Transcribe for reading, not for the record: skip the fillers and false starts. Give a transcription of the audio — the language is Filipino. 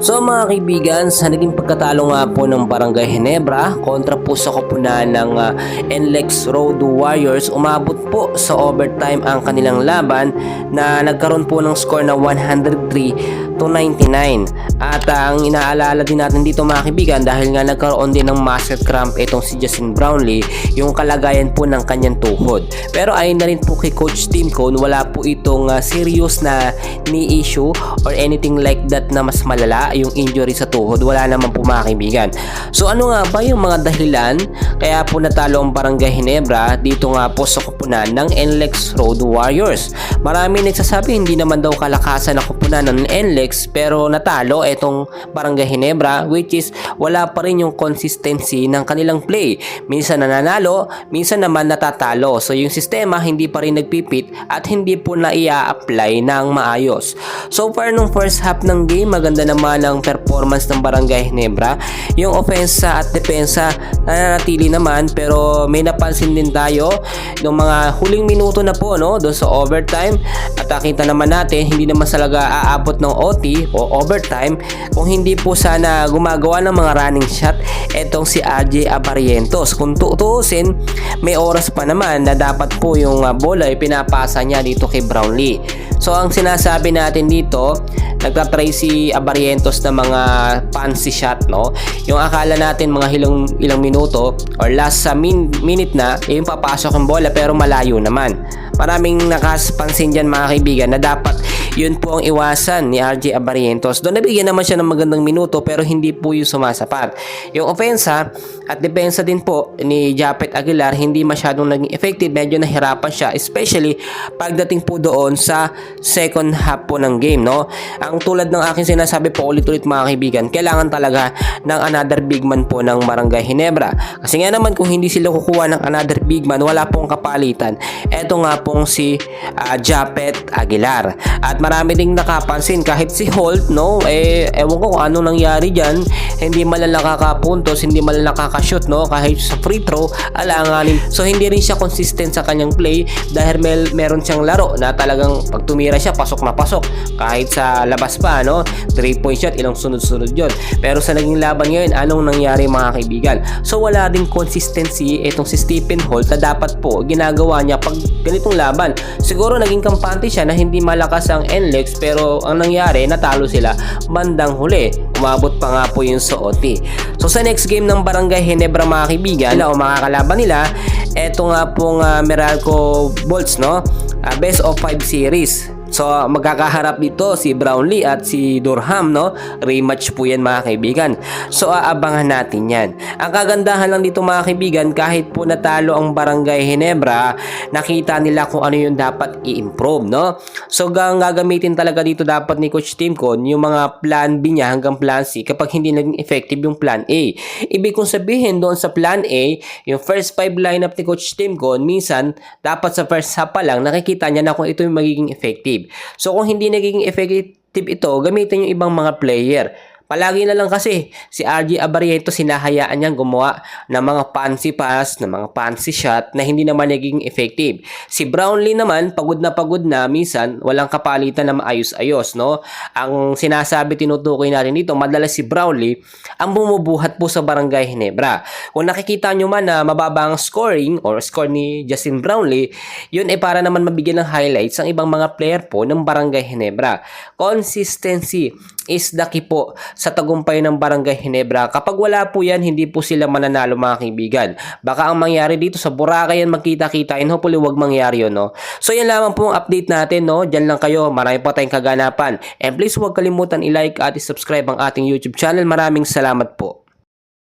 So mga kaibigan, sa naging pagkatalo nga po ng Barangay Ginebra kontra po sa koponan ng NLEX Road Warriors, umabot po sa overtime ang kanilang laban na nagkaroon po ng score na 103-99. At ang inaalala din natin dito mga kaibigan, dahil nga nagkaroon din ng muscle cramp itong si Justin Brownlee, yung kalagayan po ng kanyang tuhod. Pero ayon na rin po kay Coach Tim Cone, wala po itong serious na knee issue or anything like that na mas malala yung injury sa tuhod. Wala naman po mga kaibigan. So ano nga ba yung mga dahilan kaya po natalo ang Barangay Ginebra dito nga po sa koponan ng NLEX Road Warriors? Marami nagsasabi hindi naman daw kalakasan na koponan ng NLEX pero natalo etong Barangay Ginebra, which is wala pa rin yung consistency ng kanilang play. Minsan nananalo, minsan naman natatalo. So yung sistema hindi pa rin nagpipit at hindi po na i-apply ng maayos. So far nung first half ng game, maganda naman ang performance ng Barangay Ginebra. Yung ofensa at depensa nananatili naman, pero may napansin din tayo yung mga huling minuto na po doon sa overtime, at nakita naman natin hindi naman talaga aabot ng OT o overtime kung hindi po sana gumagawa ng mga running shot etong si RJ Abarientos. Kung tutuusin, may oras pa naman na dapat po yung bola ay pinapasa niya dito kay Brownlee. So ang sinasabi natin dito, nagtatry si Abarientos ng mga fancy shot, yung akala natin mga ilang minuto or last sa minute na yung papasok ang bola pero malayo naman. Maraming nakapansin dyan mga kaibigan na dapat yun po ang iwasan ni RJ Abarientos. Doon nabigyan naman siya ng magandang minuto pero hindi po yung sumasapat. Yung ofensa at depensa din po ni Japet Aguilar hindi masyadong naging effective. Medyo nahirapan siya, especially pagdating po doon sa second half po ng game. Ang tulad ng aking sinasabi po ulit-ulit mga kaibigan, kailangan talaga ng another big man po ng Barangay Ginebra. Kasi nga naman kung hindi sila kukuha ng another big man, wala pong kapalitan. Eto nga pong si Japet Aguilar. At marami ding nakapansin kahit si Holt, ewan ko kung ano nangyari dyan, hindi man lang nakakapuntos, hindi man lang nakakashoot, kahit sa free throw, alanganin. So hindi rin siya consistent sa kanyang play dahil meron siyang laro na talagang pag tumira siya, pasok na pasok. Kahit sa labas pa, 3-point shot, ilang sunod-sunod yun. Pero sa naging laban ngayon, anong nangyari mga kaibigan? So wala ding consistency itong si Stephen Holt na dapat po ginagawa niya pag ganitong laban. Siguro naging kampante siya na hindi malakas ang NLEX, pero ang nangyari, natalo sila bandang huli. Umabot pa nga po yun sa OT. So sa next game ng Barangay Ginebra mga kaibigan, o mga kalaban nila, eto nga pong Meralco Bolts, best of 5 series. So magkakaharap dito si Brownlee at si Durham, rematch po yan mga kaibigan. So aabangan natin yan. Ang kagandahan lang dito mga kaibigan, kahit po natalo ang Barangay Ginebra, nakita nila kung ano yung dapat i-improve, So gagamitin talaga dito dapat ni Coach Tim Cone yung mga plan B niya hanggang plan C kapag hindi naging effective yung plan A. Ibig kong sabihin doon sa plan A, yung first 5 lineup ni Coach Tim Cone, minsan dapat sa first half pa lang nakikita niya na kung ito yung magiging effective. So kung hindi nagiging effective ito, gamitin yung ibang mga player. Palagi na lang kasi si RJ Abarientos sinahayaan niyang gumawa ng mga fancy pass, ng mga fancy shot na hindi naman naging effective. Si Brownlee naman, pagod na minsan, walang kapalitan na maayos-ayos, Ang sinasabi, tinutukoy natin dito, madalas si Brownlee ang bumubuhat po sa Barangay Ginebra. Kung nakikita nyo man na mababa ang scoring or score ni Justin Brownlee, yun ay para naman mabigyan ng highlights ang ibang mga player po ng Barangay Ginebra. Consistency is the key po sa tagumpay ng Barangay Ginebra. Kapag wala po yan, hindi po sila mananalo mga kaibigan. Baka ang mangyari dito sa Boracay yan magkita-kita, and hopefully wag mangyari yun, So yan lamang po ang update natin, Diyan lang kayo, marami pa tayong kaganapan. And please huwag kalimutan i-like at i-subscribe ang ating YouTube channel. Maraming salamat po.